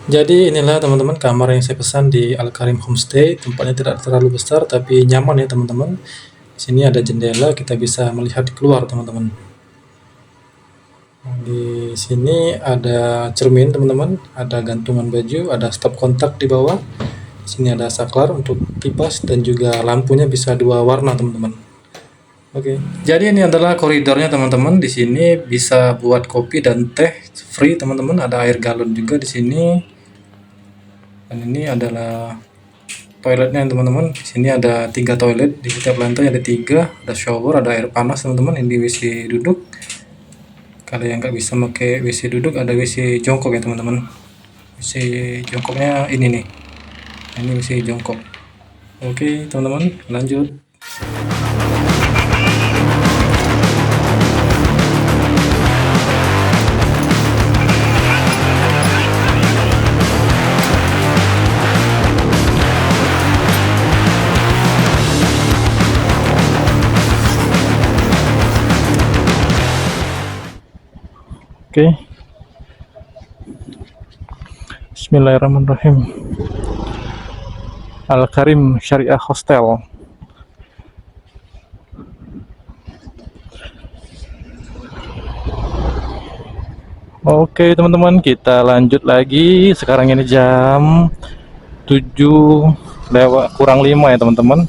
Jadi inilah teman-teman kamar yang saya pesan di Al Karim Homestay. Tempatnya tidak terlalu besar tapi nyaman ya teman-teman. Di sini ada jendela, kita bisa melihat keluar teman-teman. Di sini ada cermin teman-teman, ada gantungan baju, ada stop kontak di bawah. Di sini ada saklar untuk kipas dan juga lampunya bisa dua warna teman-teman. Oke. Jadi ini adalah koridornya teman-teman. Di sini bisa buat kopi dan teh free teman-teman. Ada air galon juga di sini. Dan ini adalah toiletnya teman-teman. Di sini ada 3 toilet, di setiap lantai ada 3, ada shower, ada air panas teman-teman. Ini WC duduk. Kalau yang nggak bisa pakai WC duduk, ada WC jongkok ya teman-teman. WC jongkoknya ini nih. Ini WC jongkok. Oke teman-teman, lanjut. Oke. Bismillahirrahmanirrahim. Al Karim Syariah Hostel. Oke teman-teman, kita lanjut lagi. Sekarang ini jam 7 lewat kurang 5 ya teman-teman.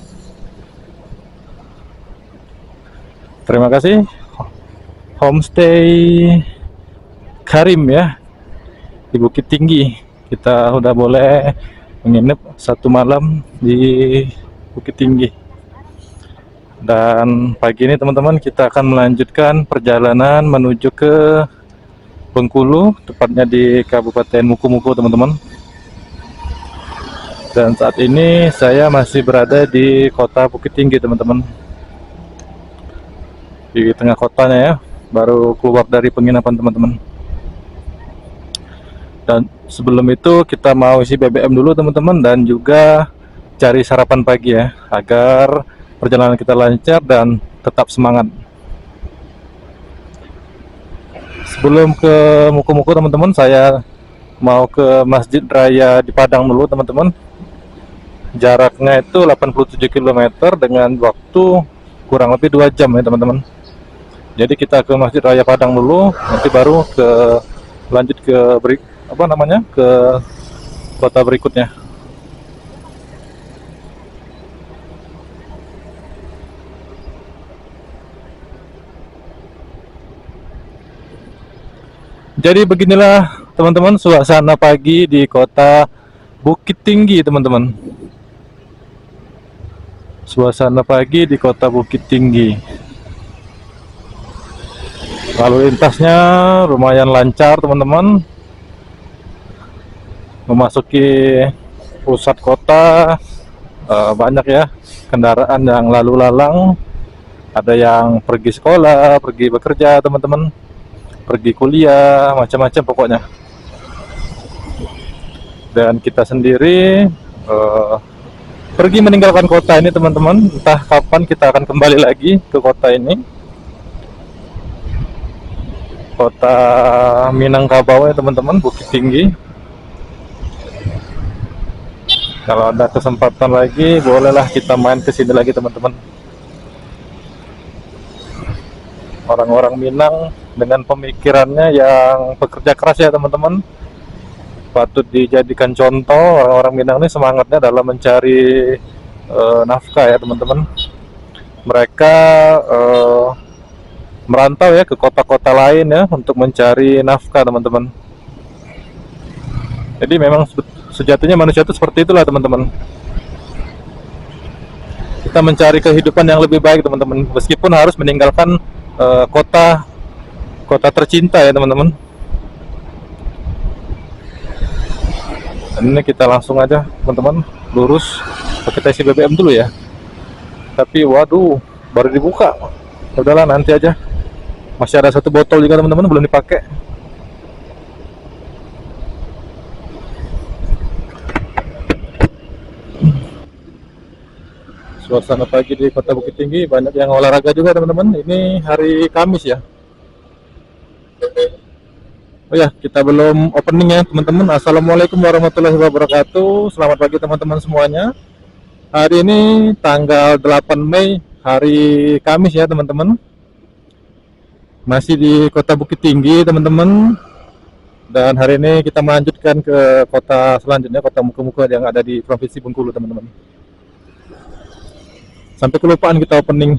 Terima kasih Homestay Karim ya di Bukit Tinggi. Kita udah boleh menginap 1 malam di Bukit Tinggi. Dan pagi ini teman-teman kita akan melanjutkan perjalanan menuju ke Bengkulu, tepatnya di Kabupaten Muko-Muko teman-teman. Dan saat ini saya masih berada di kota Bukit Tinggi teman-teman, di tengah kotanya ya, baru keluar dari penginapan teman-teman. Dan sebelum itu kita mau isi BBM dulu teman-teman, dan juga cari sarapan pagi ya, agar perjalanan kita lancar dan tetap semangat. Sebelum ke Muko-Muko teman-teman, saya mau ke Masjid Raya di Padang dulu teman-teman. Jaraknya itu 87 km dengan waktu kurang lebih 2 jam ya teman-teman. Jadi kita ke Masjid Raya Padang dulu, nanti baru lanjut ke ke kota berikutnya. Jadi beginilah teman-teman suasana pagi di kota Bukit Tinggi teman-teman. Suasana pagi di kota Bukit Tinggi. Lalu lintasnya lumayan lancar teman-teman. Memasuki pusat kota banyak ya kendaraan yang lalu lalang. Ada yang pergi sekolah, pergi bekerja teman-teman, pergi kuliah, macam-macam pokoknya. Dan kita sendiri pergi meninggalkan kota ini teman-teman. Entah kapan kita akan kembali lagi ke kota ini, kota Minangkabau ya teman-teman, Bukit Tinggi. Kalau ada kesempatan lagi, bolehlah kita main ke sini lagi teman-teman. Orang-orang Minang dengan pemikirannya yang pekerja keras ya teman-teman, patut dijadikan contoh. Orang-orang Minang ini semangatnya dalam mencari nafkah ya teman-teman. Mereka merantau ya ke kota-kota lain ya untuk mencari nafkah teman-teman. Jadi memang sejatinya manusia itu seperti itulah teman-teman. Kita mencari kehidupan yang lebih baik teman-teman, meskipun harus meninggalkan kota tercinta ya teman-teman. Dan ini kita langsung aja teman-teman lurus. Kita isi BBM dulu ya. Tapi waduh, baru dibuka. Udahlah nanti aja. Masih ada 1 botol juga teman-teman belum dipakai. Suasana pagi di kota Bukit Tinggi, banyak yang olahraga juga teman-teman. Ini hari Kamis ya. Oh ya, kita belum opening ya teman-teman. Assalamualaikum warahmatullahi wabarakatuh. Selamat pagi teman-teman semuanya. Hari ini tanggal 8 Mei, hari Kamis ya teman-teman. Masih di Kota Bukit Tinggi teman-teman. Dan hari ini kita melanjutkan ke kota selanjutnya, kota muka-muka yang ada di Provinsi Bengkulu teman-teman. Sampai kelupaan kita opening.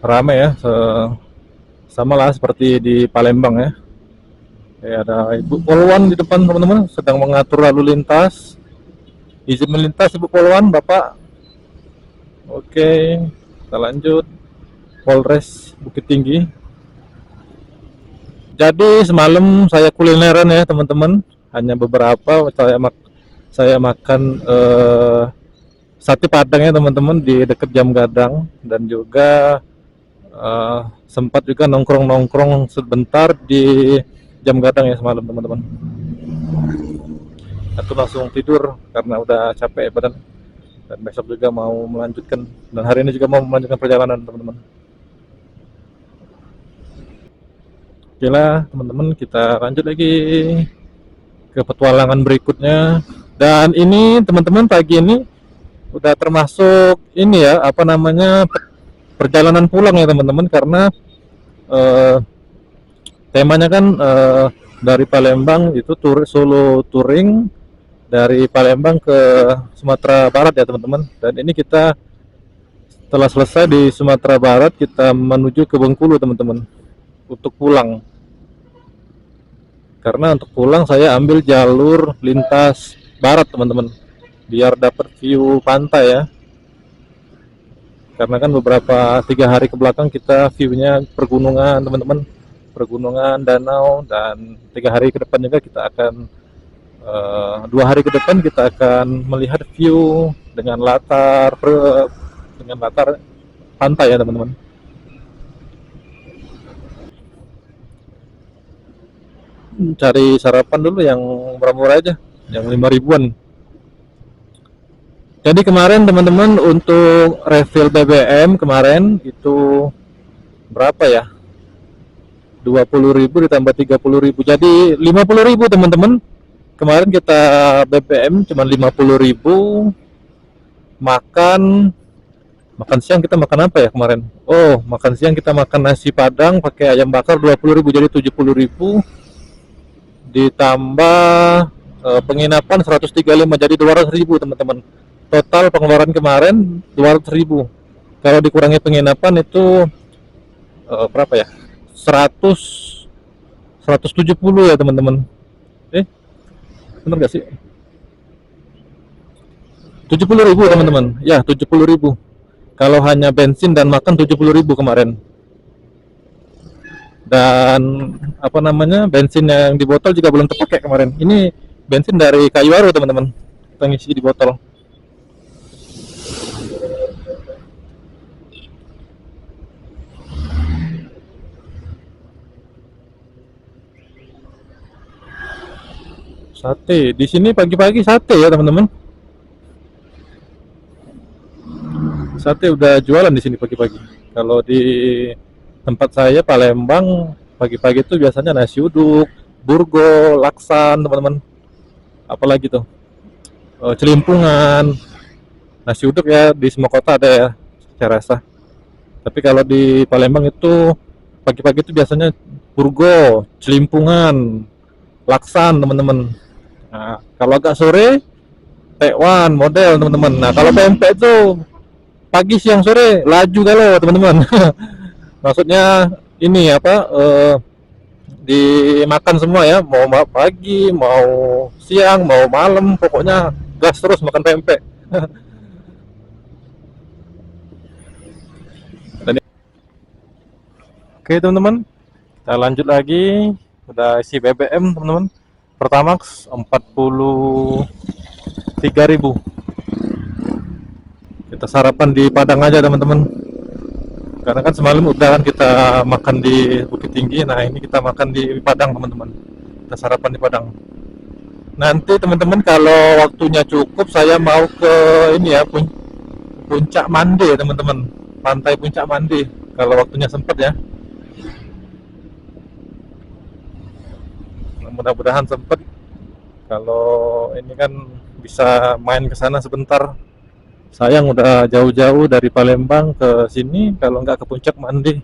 Rame ya, sama lah seperti di Palembang ya. Ada Ibu Polwan di depan teman-teman, sedang mengatur lalu lintas. Izin melintas Ibu Polwan, Bapak. Oke, kita lanjut. Polres Bukit Tinggi. Jadi semalam saya kulineran ya teman-teman, hanya beberapa. Saya makan sate padang ya teman-teman di dekat Jam Gadang, dan juga sempat juga nongkrong sebentar di Jam Gadang ya semalam teman-teman. Aku langsung tidur karena udah capek badan, dan besok juga mau melanjutkan, dan hari ini juga mau melanjutkan perjalanan teman-teman. Oke lah teman-teman, kita lanjut lagi ke petualangan berikutnya. Dan ini teman-teman, pagi ini udah termasuk ini ya, apa namanya, perjalanan pulang ya teman-teman, karena temanya kan dari Palembang itu solo touring dari Palembang ke Sumatera Barat ya teman-teman. Dan ini kita setelah selesai di Sumatera Barat, kita menuju ke Bengkulu teman-teman untuk pulang. Karena untuk pulang saya ambil jalur lintas barat teman-teman, biar dapat view pantai ya. Karena kan beberapa 3 hari ke belakang kita view-nya pergunungan teman-teman, pergunungan, danau, dan 3 hari ke depan juga kita akan 2 hari ke depan kita akan melihat view dengan latar pantai ya teman-teman. Cari sarapan dulu yang murah-murah aja, yang 5 ribuan. Jadi kemarin teman-teman, untuk refill BBM kemarin itu berapa ya, 20.000 ditambah 30.000, jadi 50.000 teman-teman. Kemarin kita BBM cuma 50.000. Makan siang kita makan apa ya kemarin? Oh, makan siang kita makan nasi padang pakai ayam bakar 20.000, jadi 70.000, ditambah penginapan 135, jadi 200.000 teman-teman. Total pengeluaran kemarin 200.000. Kalau dikurangi penginapan itu berapa ya? 170 ya teman-teman. Bener gak sih? 70.000 teman-teman. Ya, 70.000. Kalau hanya bensin dan makan 70.000 kemarin. Dan apa namanya, bensin yang di botol juga belum terpakai kemarin. Ini bensin dari Kayu Aru teman-teman, kita ngisi di botol. Sate di sini pagi-pagi, sate ya teman-teman. Sate udah jualan di sini pagi-pagi. Kalau di tempat saya Palembang, pagi-pagi itu biasanya nasi uduk, burgo, laksan teman-teman. Apalagi tuh celimpungan. Nasi uduk ya di semua kota ada ya, saya rasa. Tapi kalau di Palembang itu pagi-pagi itu biasanya burgo, celimpungan, laksan teman-teman. Nah, kalau agak sore, tekwan model teman-teman. Nah, kalau pempek itu pagi siang sore laju kalau teman-teman. Maksudnya ini apa, dimakan semua ya, mau pagi, mau siang, mau malam, pokoknya gas terus makan pempek. Oke teman-teman, kita lanjut lagi. Udah isi BBM teman-teman. Pertamax 43.000. Kita sarapan di Padang aja teman-teman. Karena kan semalam udah kan kita makan di Bukit Tinggi. Nah ini kita makan di Padang teman-teman. Kita sarapan di Padang. Nanti teman-teman kalau waktunya cukup, saya mau ke ini ya, Puncak Mande teman-teman. Pantai Puncak Mande. kalau waktunya sempat ya. Mudah-mudahan sempat. Kalau ini kan bisa main ke sana sebentar. Sayang udah jauh-jauh dari Palembang ke sini, kalau nggak ke puncak mandi.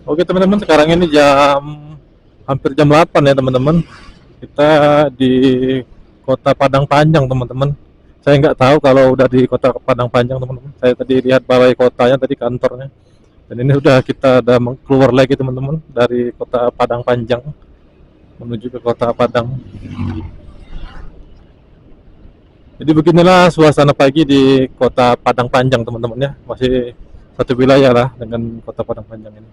Oke teman-teman, sekarang ini hampir jam 8 ya teman-teman. Kita di Kota Padang Panjang teman-teman. Saya nggak tahu kalau udah di Kota Padang Panjang teman-teman. Saya tadi lihat balai kotanya tadi, kantornya. Dan ini kita udah keluar lagi teman-teman dari Kota Padang Panjang menuju ke Kota Padang. Jadi beginilah suasana pagi di Kota Padang Panjang teman-teman ya. Masih satu wilayah lah dengan Kota Padang Panjang ini.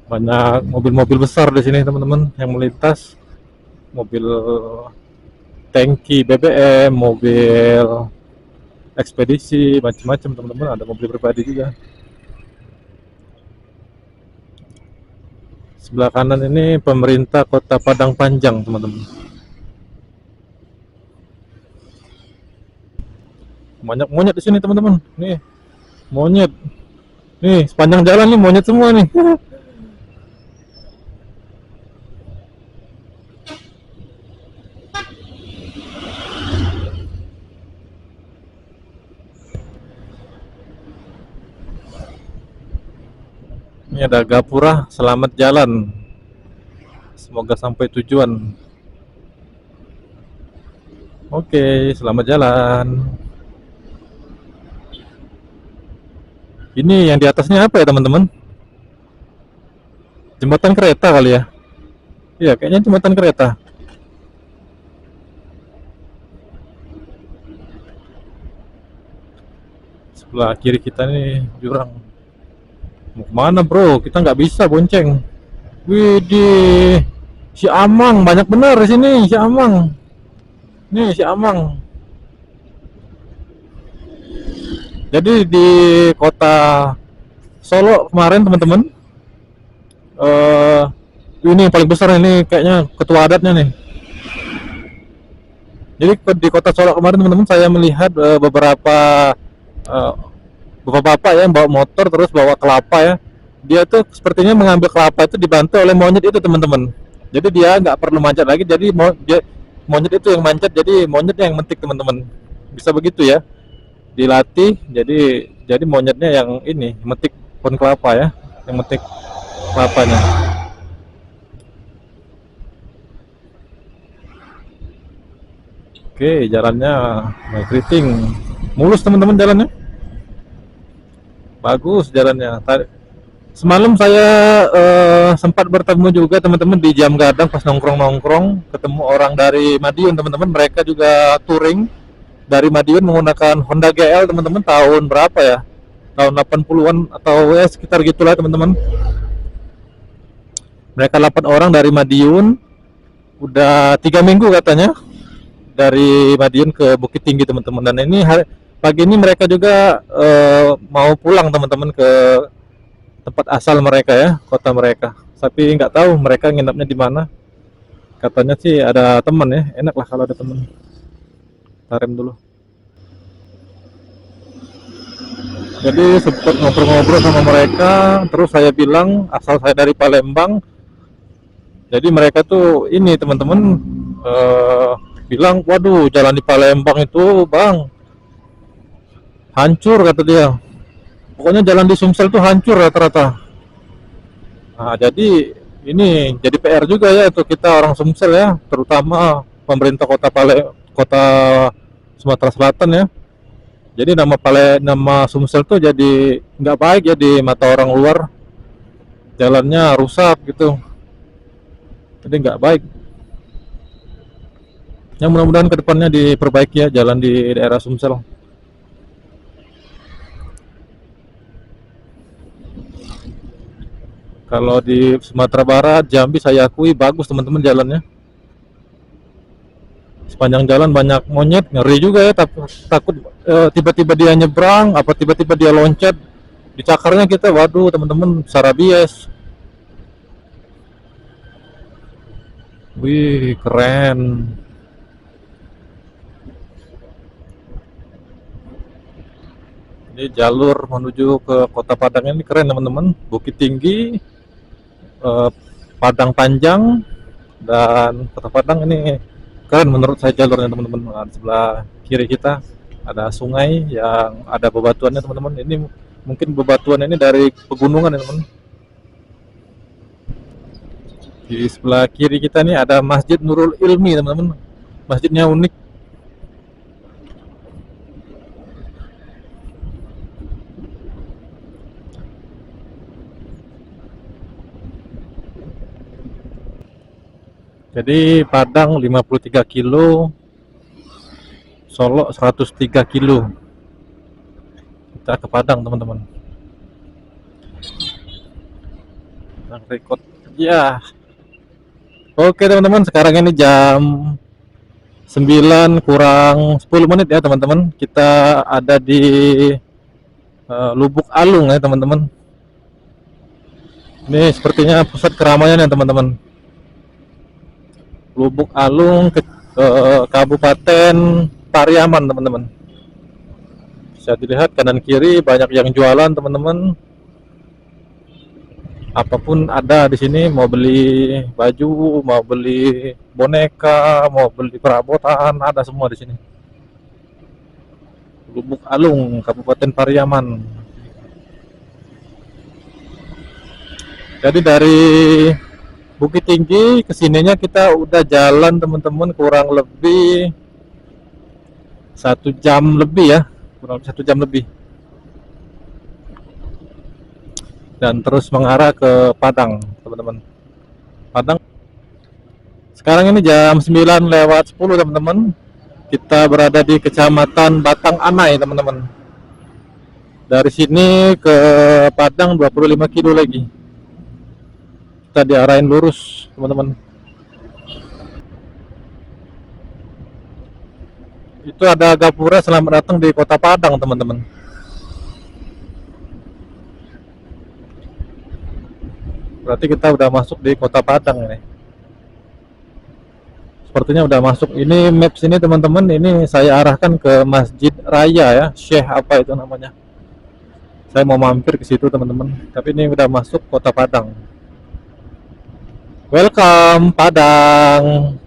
Banyak mobil-mobil besar di sini teman-teman yang melintas. Mobil tangki BBM, mobil ekspedisi, macam-macam teman-teman. Ada mobil pribadi juga. Sebelah kanan ini pemerintah Kota Padang Panjang teman-teman. Banyak monyet di sini teman-teman. Nih monyet, nih sepanjang jalan nih monyet semua nih. Ini ada gapura selamat jalan, semoga sampai tujuan. Oke, selamat jalan. Ini yang di atasnya apa ya teman-teman? Jembatan kereta kali ya? Iya, kayaknya jembatan kereta. Sebelah kiri kita nih jurang. Mau kemana bro? Kita nggak bisa bonceng. Widih, si Amang banyak bener di sini, si Amang. Nih si Amang. Jadi di kota Solo kemarin teman-teman, ini yang paling besar ini kayaknya ketua adatnya nih. Jadi di kota Solo kemarin teman-teman, saya melihat beberapa bapak-bapak ya yang bawa motor terus bawa kelapa ya. Dia tuh sepertinya mengambil kelapa itu dibantu oleh monyet itu teman-teman. Jadi dia nggak perlu manjat lagi, jadi monyet itu yang manjat, jadi monyetnya yang metik teman-teman. Bisa begitu ya, dilatih. Jadi monyetnya yang ini metik pohon kelapa ya, yang metik kelapanya. Oke, jalannya keriting, mulus teman-teman jalannya. Bagus jalannya. Semalam saya sempat bertemu juga teman-teman di Jam Gadang pas nongkrong-nongkrong, ketemu orang dari Madiun teman-teman. Mereka juga touring dari Madiun menggunakan Honda GL teman-teman, tahun berapa ya? Tahun 80-an atau ya sekitar gitulah teman-teman. Mereka 8 orang dari Madiun, udah 3 minggu katanya dari Madiun ke Bukit Tinggi teman-teman. Dan ini pagi ini mereka juga mau pulang teman-teman ke tempat asal mereka ya, kota mereka. Tapi nggak tahu mereka nginapnya di mana. Katanya sih ada teman ya, enak lah kalau ada teman. Tarem dulu. Jadi sempat ngobrol-ngobrol sama mereka, terus saya bilang asal saya dari Palembang. Jadi mereka tuh ini teman-teman bilang, waduh jalan di Palembang itu bang hancur kata dia. Pokoknya jalan di Sumsel tuh hancur rata-rata. Nah, jadi ini jadi PR juga ya untuk kita orang Sumsel ya, terutama pemerintah kota Sumatera Selatan ya. Jadi nama Sumsel tuh jadi nggak baik ya di mata orang luar. Jalannya rusak gitu. Jadi nggak baik. Yang mudah-mudahan kedepannya diperbaiki ya jalan di daerah Sumsel. Kalau di Sumatera Barat, Jambi saya akui bagus teman-teman jalannya. Sepanjang jalan banyak monyet, ngeri juga ya, takut tiba-tiba dia nyebrang, apa tiba-tiba dia loncat, dicakarnya kita, waduh teman-teman, sarabies. Wih, keren. Ini jalur menuju ke Kota Padang ini keren teman-teman. Bukit Tinggi, eh, Padang Panjang, dan Kota Padang ini keren menurut saya jalurnya teman-teman. Nah, di sebelah kiri kita ada sungai yang ada bebatuannya teman-teman. Ini mungkin bebatuan ini dari pegunungan ya teman. Di sebelah kiri kita nih ada Masjid Nurul Ilmi teman-teman. Masjidnya unik. Jadi Padang 53 kilo, Solo 103 kilo. Kita ke Padang teman-teman. Nah, record. Ya. Oke teman-teman, sekarang ini jam 9 kurang 10 menit ya teman-teman. Kita ada di Lubuk Alung ya teman-teman. Ini sepertinya pusat keramaian ya teman-teman. Lubuk Alung ke Kabupaten Pariaman teman-teman. Bisa dilihat kanan kiri banyak yang jualan teman-teman. Apapun ada di sini, mau beli baju, mau beli boneka, mau beli perabotan, ada semua di sini. Lubuk Alung, Kabupaten Pariaman. Jadi dari Bukit Tinggi kesininya kita udah jalan teman-teman kurang lebih 1 jam lebih ya, kurang lebih 1 jam lebih. Dan terus mengarah ke Padang teman-teman. Padang. Sekarang ini jam 9 lewat 10 teman-teman. Kita berada di Kecamatan Batang Anai teman-teman. Dari sini ke Padang 25 kilo lagi. Kita diarahin lurus teman-teman. Itu ada gapura selamat datang di Kota Padang teman-teman. Berarti kita udah masuk di Kota Padang ini. Sepertinya udah masuk. Ini maps ini teman-teman, ini saya arahkan ke Masjid Raya ya, Syekh apa itu namanya. Saya mau mampir ke situ teman-teman. Tapi ini udah masuk Kota Padang. Welcome Padang.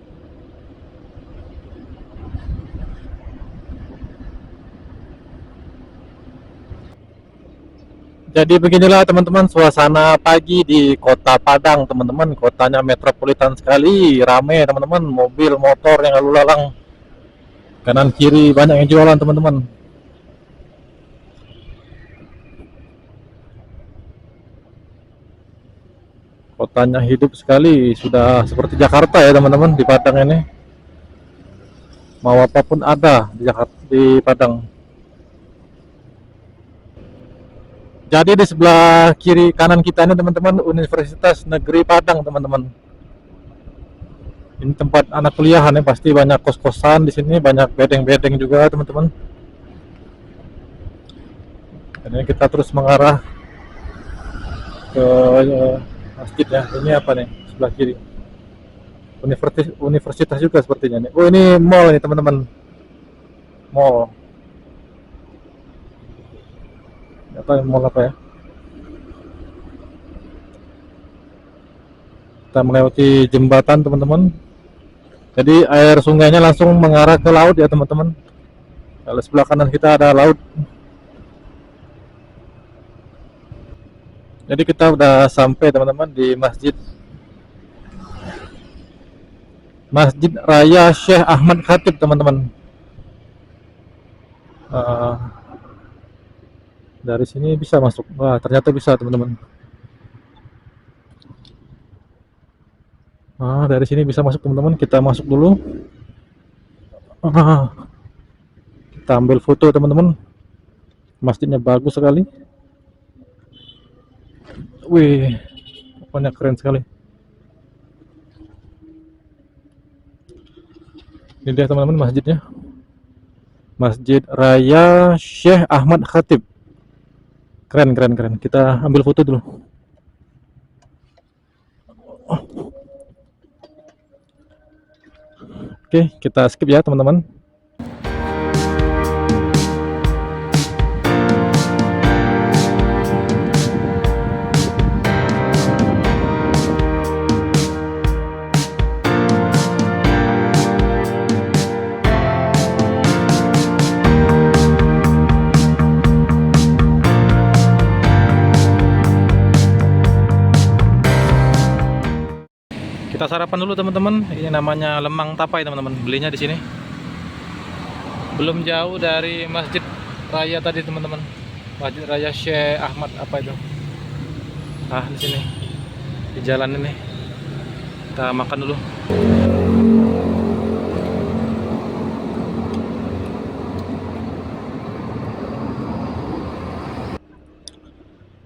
Jadi beginilah teman-teman suasana pagi di Kota Padang teman-teman. Kotanya metropolitan sekali, rame teman-teman, mobil, motor yang lalu lalang. Kanan kiri banyak yang jualan teman-teman. Kotanya hidup sekali, sudah seperti Jakarta ya teman-teman di Padang ini. Mau apapun ada di Jakarta, di Padang. Jadi di sebelah kiri kanan kita ini teman-teman Universitas Negeri Padang teman-teman. Ini tempat anak kuliahan ya, pasti banyak kos-kosan di sini, banyak bedeng-bedeng juga teman-teman. Dan ini kita terus mengarah ke masjid ya. Ini apa nih sebelah kiri? Universitas juga sepertinya nih. Oh ini mall nih teman-teman. Mall. Apa mall apa ya? Kita melewati jembatan teman-teman. Jadi air sungainya langsung mengarah ke laut ya teman-teman. Kalau sebelah kanan kita ada laut. Jadi kita udah sampai teman-teman di Masjid Raya Syekh Ahmad Khatib teman-teman. Dari sini bisa masuk. Wah ternyata bisa teman-teman. Dari sini bisa masuk teman-teman. Kita masuk dulu. Kita ambil foto teman-teman. Masjidnya bagus sekali. Wih, pokoknya keren sekali. Ini dia teman-teman masjidnya. Masjid Raya Syekh Ahmad Khatib. Keren, keren, keren. Kita ambil foto dulu. Oke, kita skip ya teman-teman. Kita sarapan dulu teman-teman. Ini namanya lemang tapai teman-teman. Belinya di sini. Belum jauh dari Masjid Raya tadi teman-teman. Masjid Raya Syekh Ahmad apa itu? Ah, di sini. Di jalan ini. Kita makan dulu.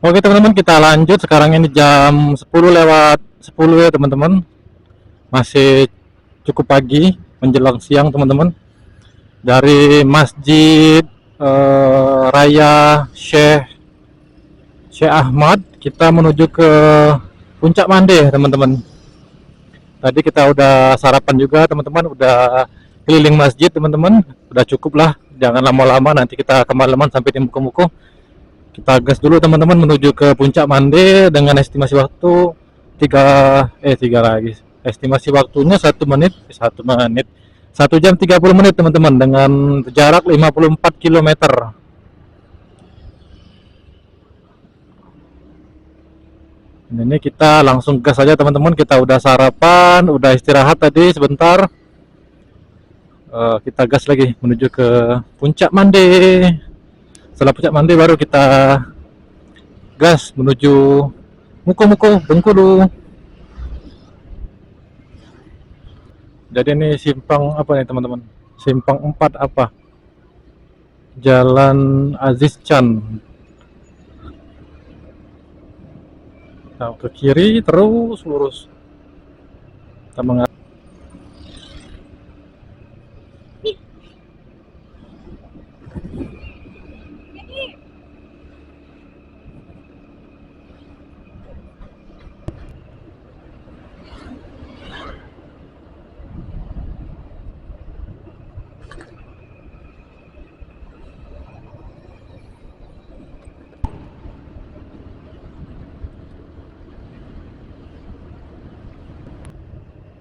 Oke teman-teman, kita lanjut. Sekarang ini jam 10 lewat 10 ya teman-teman. Masih cukup pagi menjelang siang teman-teman. Dari Masjid Raya Syekh Ahmad kita menuju ke Puncak Mande teman-teman. Tadi kita udah sarapan juga teman-teman, udah keliling masjid teman-teman. Udah cukup lah, jangan lama-lama nanti kita kemalaman sampai di Muko-Muko. Kita gas dulu teman-teman menuju ke Puncak Mande dengan estimasi waktu 3 lagi. Estimasi waktunya 1 menit, 1 jam 30 menit teman-teman, dengan jarak 54 km. Ini kita langsung gas saja teman-teman. Kita udah sarapan, udah istirahat tadi sebentar. Kita gas lagi menuju ke Puncak Mande. Setelah Puncak Mande baru kita gas menuju Muko-Muko, Bengkulu. Jadi ini simpang apa nih teman-teman? Simpang 4 apa? Jalan Aziz Chan. Nah, ke kiri terus lurus. Kita mengarah.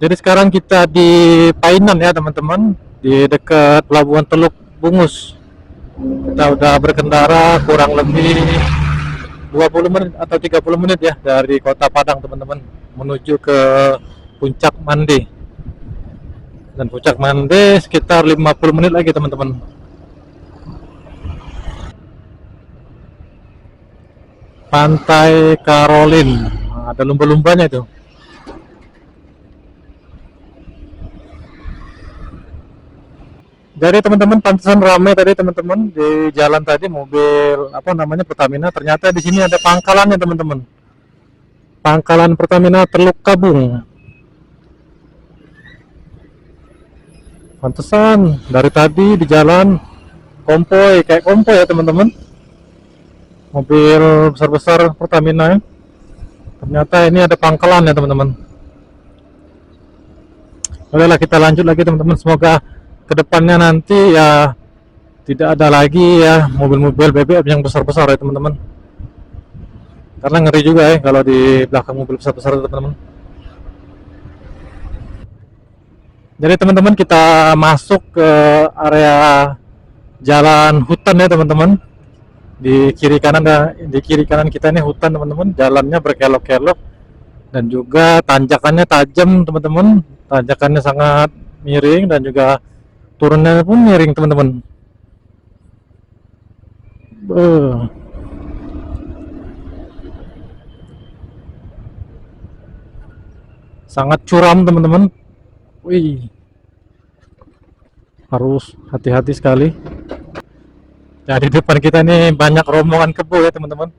Jadi sekarang kita di Painan ya teman-teman, di dekat Pelabuhan Teluk Bungus. Kita udah berkendara kurang lebih 20 menit atau 30 menit ya dari Kota Padang teman-teman, menuju ke Puncak Mande. Dan Puncak Mande sekitar 50 menit lagi teman-teman. Pantai Karolin, ada lumba-lumbanya itu. Jadi teman-teman, pantesan ramai tadi teman-teman di jalan tadi, mobil apa namanya Pertamina. Ternyata di sini ada pangkalannya teman-teman. Pangkalan Pertamina Teluk Kabung. Pantesan dari tadi di jalan konvoy, kayak konvoy ya teman-teman. Mobil besar-besar Pertamina. Ternyata ini ada pangkalan ya teman-teman. Oke lah, kita lanjut lagi teman-teman. Semoga kedepannya nanti ya tidak ada lagi ya mobil-mobil BBM yang besar-besar ya teman-teman, karena ngeri juga ya kalau di belakang mobil besar-besar teman-teman. Jadi teman-teman, kita masuk ke area jalan hutan ya teman-teman. Di kiri kanan kita ini hutan teman-teman, jalannya berkelok-kelok dan juga tanjakannya tajam teman-teman. Tanjakannya sangat miring dan juga turunnya pun miring teman-teman. Sangat curam teman-teman. Wih, harus hati-hati sekali. Jadi depan kita ini banyak rombongan kebo ya teman-teman.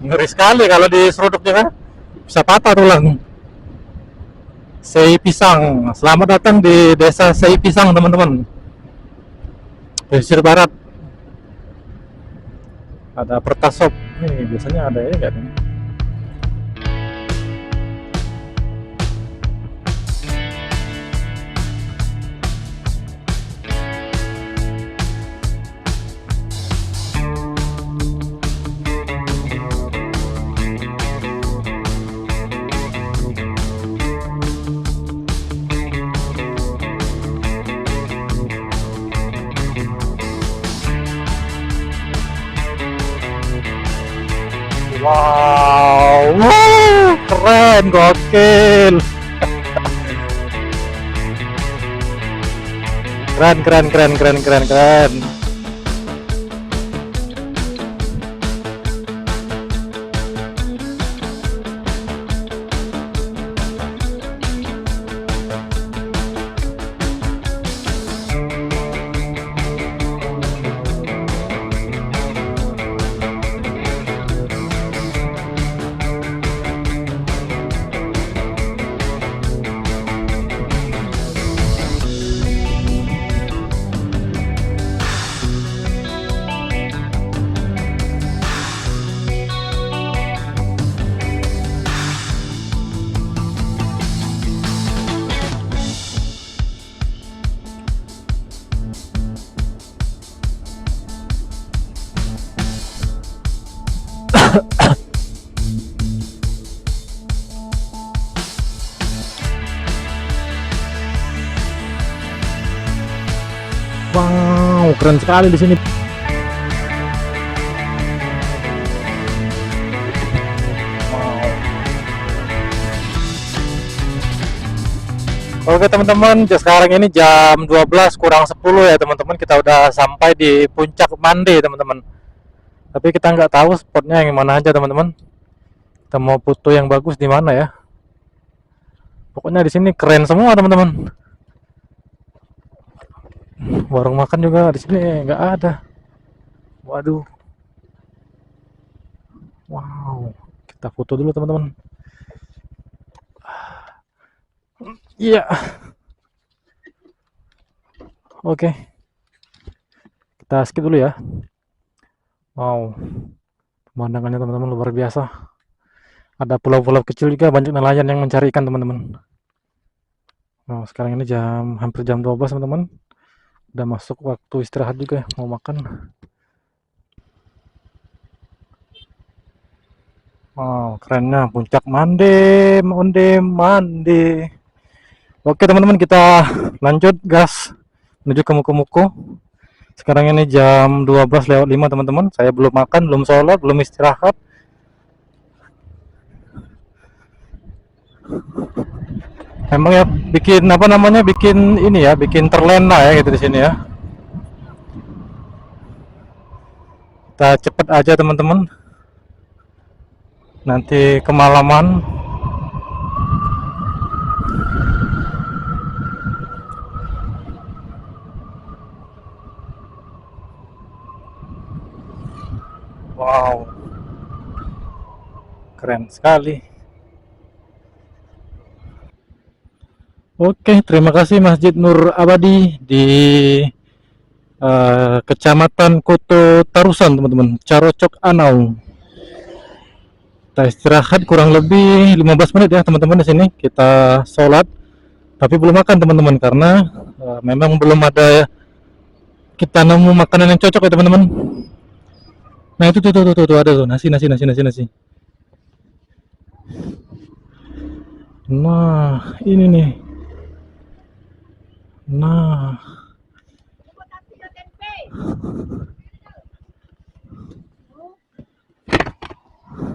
Ngeri sekali kalau diseruduknya kan, bisa patah tulang. Sei Pisang, selamat datang di desa Sei Pisang teman-teman, pesisir barat. Ada Pertasop nih, biasanya ada ya nggak nih? Wow, wow, keren, gokil. Keren, keren, keren, keren, keren, keren. Wow, keren sekali di sini. Oke teman-teman, sekarang ini jam 12 kurang 10 ya teman-teman. Kita udah sampai di puncak Mande teman-teman. Tapi kita nggak tahu spotnya yang mana aja teman-teman. Kita mau foto yang bagus di mana ya. Pokoknya di sini keren semua teman-teman. Warung makan juga di sini nggak ada. Waduh. Wow, kita foto dulu teman-teman. Iya. Oke. Kita skip dulu ya. Wow. Pemandangannya teman-teman luar biasa. Ada pulau-pulau kecil juga, banyak nelayan yang mencari ikan teman-teman. Nah, sekarang ini hampir jam 12 teman-teman. Udah masuk waktu istirahat juga, mau makan. Wow, kerennya puncak Mande, Mande, Mande. Oke teman-teman, kita lanjut gas menuju ke Muko-Muko. Sekarang ini jam 12:05 teman-teman. Saya belum makan, belum sholat, belum istirahat. Emang ya bikin apa namanya, bikin ini ya, bikin terlena ya gitu di sini ya. Kita cepet aja teman-teman. Nanti kemalaman. Wow, keren sekali. Oke, terima kasih Masjid Nur Abadi di Kecamatan Koto Tarusan teman-teman, Carocok Anau. Kita istirahat kurang lebih 15 menit ya teman-teman di sini. Kita sholat, tapi belum makan teman-teman karena memang belum ada kita nemu makanan yang cocok ya teman-teman. Nah itu tuh ada tuh nasi. Nah ini nih. Nah,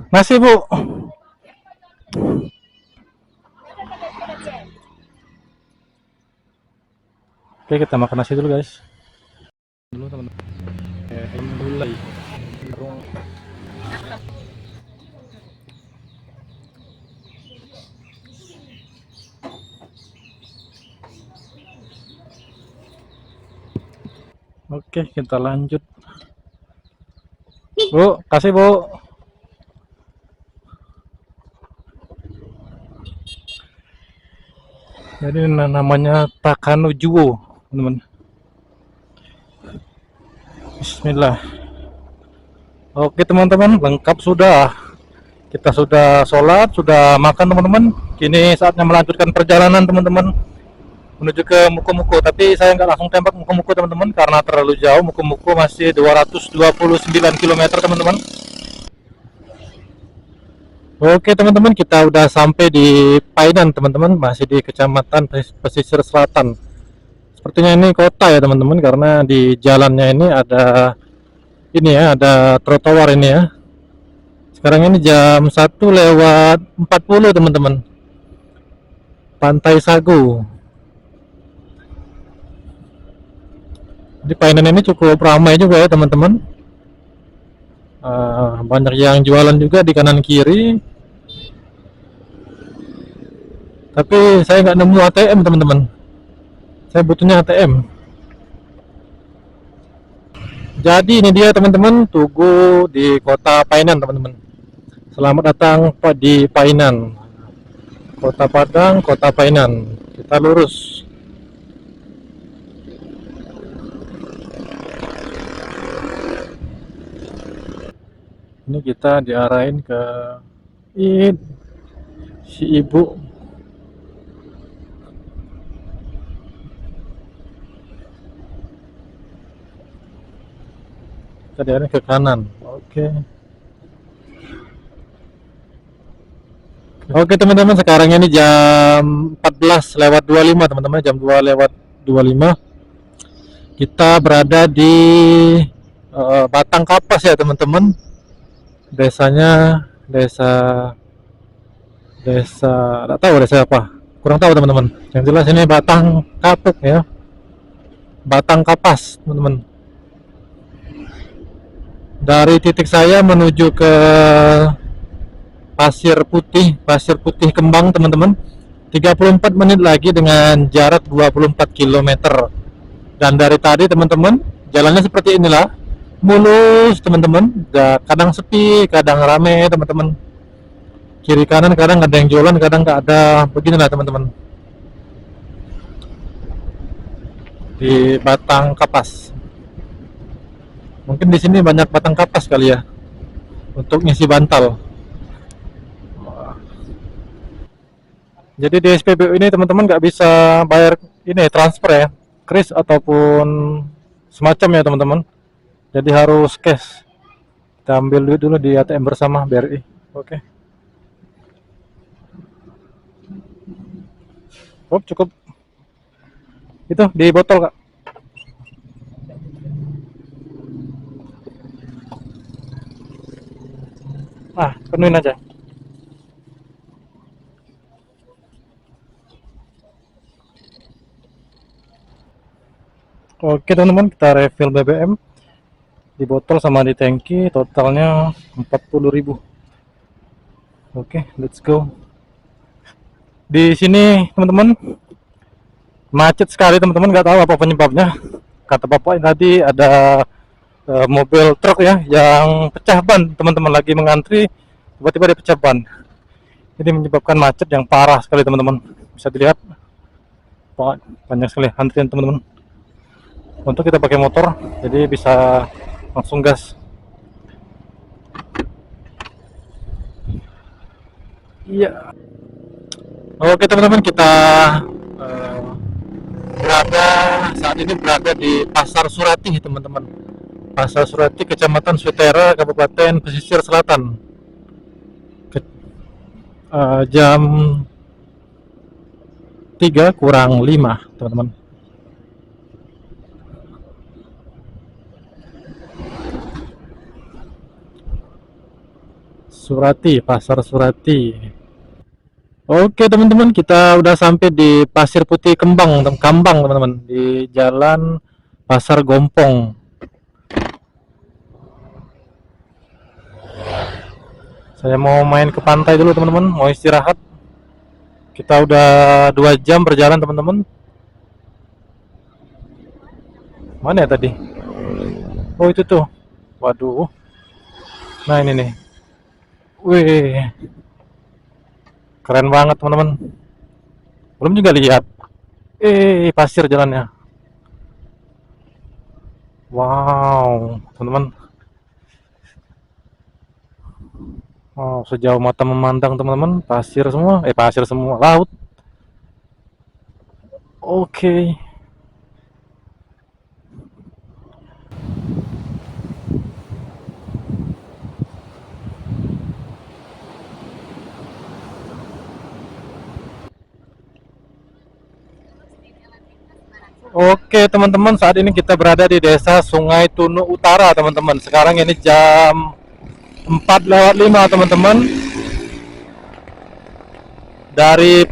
nasi bu. Oke kita makan nasi dulu guys. Dulu teman-teman. Alhamdulillah. Oke, kita lanjut. Bu, kasih bu. Jadi namanya Takano Juwo, teman-teman. Bismillah. Oke teman-teman, lengkap sudah. Kita sudah sholat, sudah makan teman-teman. Kini saatnya melanjutkan perjalanan teman-teman menuju ke Muko-Muko, tapi saya nggak langsung tembak Muko-Muko teman-teman karena terlalu jauh. Muko-Muko masih 229 km teman-teman. Oke teman-teman, kita udah sampai di Painan teman-teman, masih di Kecamatan Pesisir Selatan. Sepertinya ini kota ya teman-teman, karena di jalannya ini ada ini ya, ada trotoar ini ya. Sekarang ini jam 1:40 teman-teman. Pantai Sagu. Di Painan ini cukup ramai juga ya teman-teman. Banyak yang jualan juga di kanan kiri. Tapi saya nggak nemu ATM teman-teman. Saya butuhnya ATM. Jadi ini dia teman-teman, Tugu di Kota Painan teman-teman. Selamat datang di Painan. Kota Padang, Kota Painan. Kita lurus. Ini kita diarahin ke si ibu. Kita diarahin ke kanan. Oke teman-teman, sekarang ini jam 14:25 teman-teman, jam 2:25. Kita berada di Batang Kapas ya teman-teman. Desanya desa enggak tahu desa apa. Kurang tahu teman-teman. Yang jelas ini Batang Kapuk ya. Batang Kapas, teman-teman. Dari titik saya menuju ke Pasir Putih Kembang teman-teman, 34 menit lagi dengan jarak 24 km. Dan dari tadi teman-teman, jalannya seperti inilah, mulus teman-teman. Kadang sepi, kadang rame teman-teman. Kiri kanan kadang ada yang jualan, kadang nggak ada. Beginilah teman-teman. Di Batang Kapas. Mungkin di sini banyak batang kapas kali ya, untuk ngisi bantal. Jadi di SPBU ini teman-teman nggak bisa bayar ini transfer ya, kris ataupun semacam ya teman-teman. Jadi harus cash. Kita ambil duit dulu di ATM bersama BRI. Oke. Oh, cukup. Itu di botol, Kak. Penuhin aja. Oke teman-teman, kita refill BBM di botol sama di tangki, totalnya 40.000. Oke, let's go. Di sini teman-teman macet sekali teman-teman, nggak tahu apa penyebabnya. Kata bapak tadi ada mobil truk ya yang pecah ban, teman-teman lagi mengantri, tiba-tiba dia pecah ban. Ini menyebabkan macet yang parah sekali teman-teman. Bisa dilihat banyak sekali antrian teman-teman. Untuk kita pakai motor, jadi bisa langsung gas. Iya. Oke teman-teman, kita saat ini berada di Pasar Surati teman-teman. Pasar Surati, Kecamatan Sutera, Kabupaten Pesisir Selatan. Jam 3:05 teman-teman. Surati, Pasar Surati. Oke teman-teman, kita udah sampai di Pasir Putih Kembang teman-teman, di Jalan Pasar Gompong. Saya mau main ke pantai dulu teman-teman, mau istirahat. Kita udah 2 jam berjalan teman-teman. Mana ya tadi? Oh itu tuh. Waduh. Nah ini nih. Wih, keren banget teman-teman. Belum juga lihat. Pasir jalannya. Wow, teman-teman. Oh, sejauh mata memandang teman-teman, pasir semua, laut. Oke. Oke teman-teman, saat ini kita berada di Desa Sungai Tunu Utara teman-teman. Sekarang ini jam 4:05 teman-teman, dari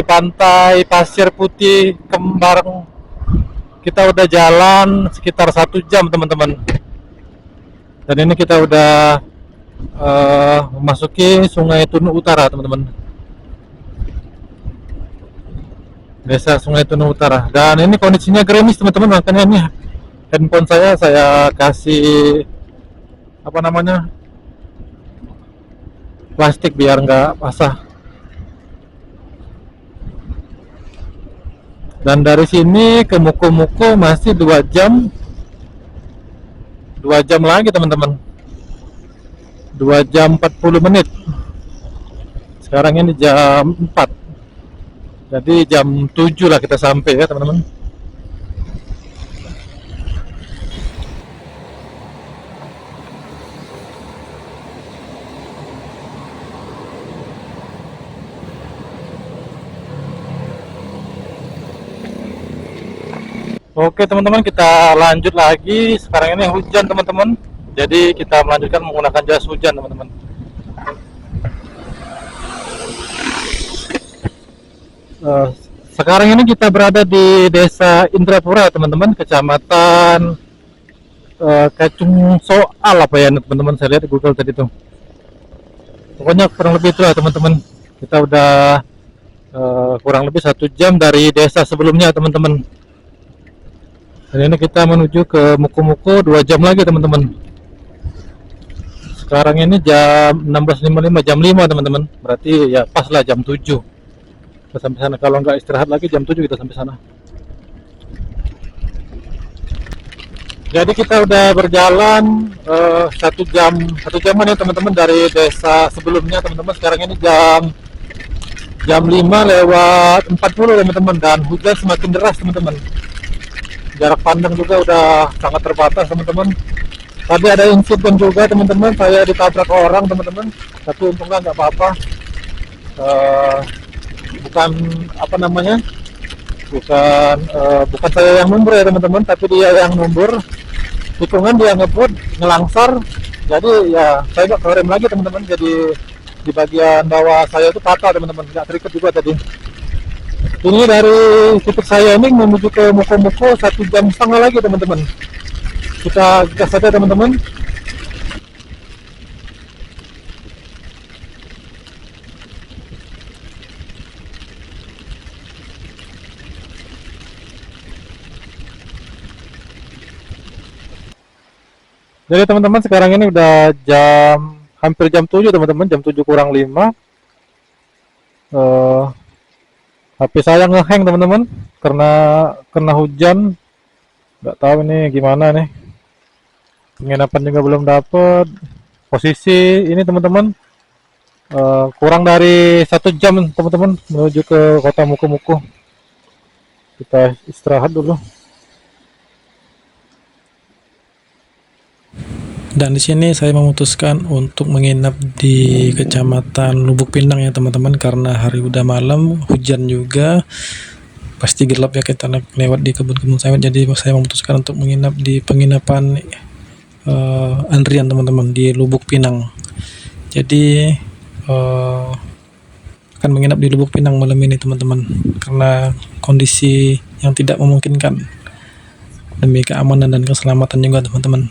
pantai Pasir Putih Kembarang kita udah jalan sekitar 1 jam teman-teman. Dan ini kita udah memasuki Sungai Tunu Utara teman-teman, desa Sungai Tunu Utara. Dan ini kondisinya gerimis teman-teman, makanya ini handphone saya kasih apa namanya, plastik biar nggak basah. Dan dari sini ke Muko-Muko masih 2 jam lagi teman-teman, 2 jam 40 menit. Sekarang ini jam 4, jadi jam 7 lah kita sampai ya teman-teman. Oke teman-teman, kita lanjut lagi. Sekarang ini hujan teman-teman, jadi kita melanjutkan menggunakan jas hujan teman-teman. Sekarang ini kita berada di Desa Indrapura teman-teman, Kecamatan Kacung Soal apa ya teman-teman, saya lihat di Google tadi tuh. Pokoknya kurang lebih itu lah teman-teman. Kita udah kurang lebih 1 jam dari desa sebelumnya teman-teman. Dan ini kita menuju ke Muko-Muko 2 jam lagi teman-teman. Sekarang ini jam 16.55, jam 5 teman-teman. Berarti ya pas lah jam 7 kita sampai sana. Kalau nggak istirahat lagi jam 7 kita sampai sana. Jadi kita udah berjalan 1 jaman ya teman-teman dari desa sebelumnya teman-teman. Sekarang ini jam 5:40 teman-teman, dan hujan semakin deras teman-teman. Jarak pandang juga udah sangat terbatas teman-teman. Tadi ada insiden juga teman-teman, saya ditabrak orang teman-teman, tapi untungnya nggak apa-apa. Bukan apa namanya, bukan saya yang numbur ya teman-teman, tapi dia yang numbur. Tikungan dia ngebut, ngelangsar, jadi ya saya nggak kerem lagi teman-teman. Jadi di bagian bawah saya itu patah teman-teman, nggak terikat juga tadi. Ini dari titik saya ini menuju ke Muko-Muko 1,5 jam lagi teman-teman. Kita gas saja teman-teman. Jadi teman-teman, sekarang ini udah hampir jam 7 teman-teman, jam 7 kurang 5. HP saya ngehang teman-teman karena kena hujan. Nggak tahu ini gimana nih. Penginapan juga belum dapat. Posisi ini teman-teman kurang dari 1 jam teman-teman menuju ke kota Muko-Muko. Kita istirahat dulu. Dan di sini saya memutuskan untuk menginap di Kecamatan Lubuk Pinang ya teman-teman, karena hari udah malam, hujan juga, pasti gelap ya kita lewat di kebun-kebun sawit. Jadi saya memutuskan untuk menginap di penginapan Andrian teman-teman di Lubuk Pinang. Jadi akan menginap di Lubuk Pinang malam ini teman-teman, karena kondisi yang tidak memungkinkan demi keamanan dan keselamatan juga teman-teman.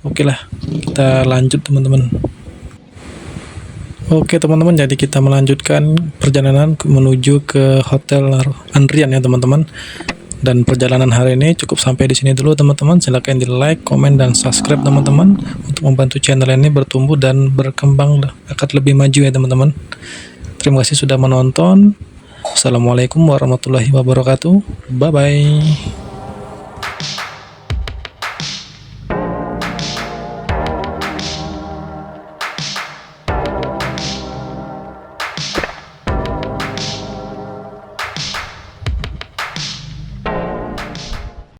Oke lah, kita lanjut teman-teman. Oke teman-teman, jadi kita melanjutkan perjalanan menuju ke Hotel Andrian ya teman-teman. Dan perjalanan hari ini cukup sampai di sini dulu teman-teman. Silahkan di like, komen, dan subscribe teman-teman untuk membantu channel ini bertumbuh dan berkembang akan lebih maju ya teman-teman. Terima kasih sudah menonton. Assalamualaikum warahmatullahi wabarakatuh. Bye bye.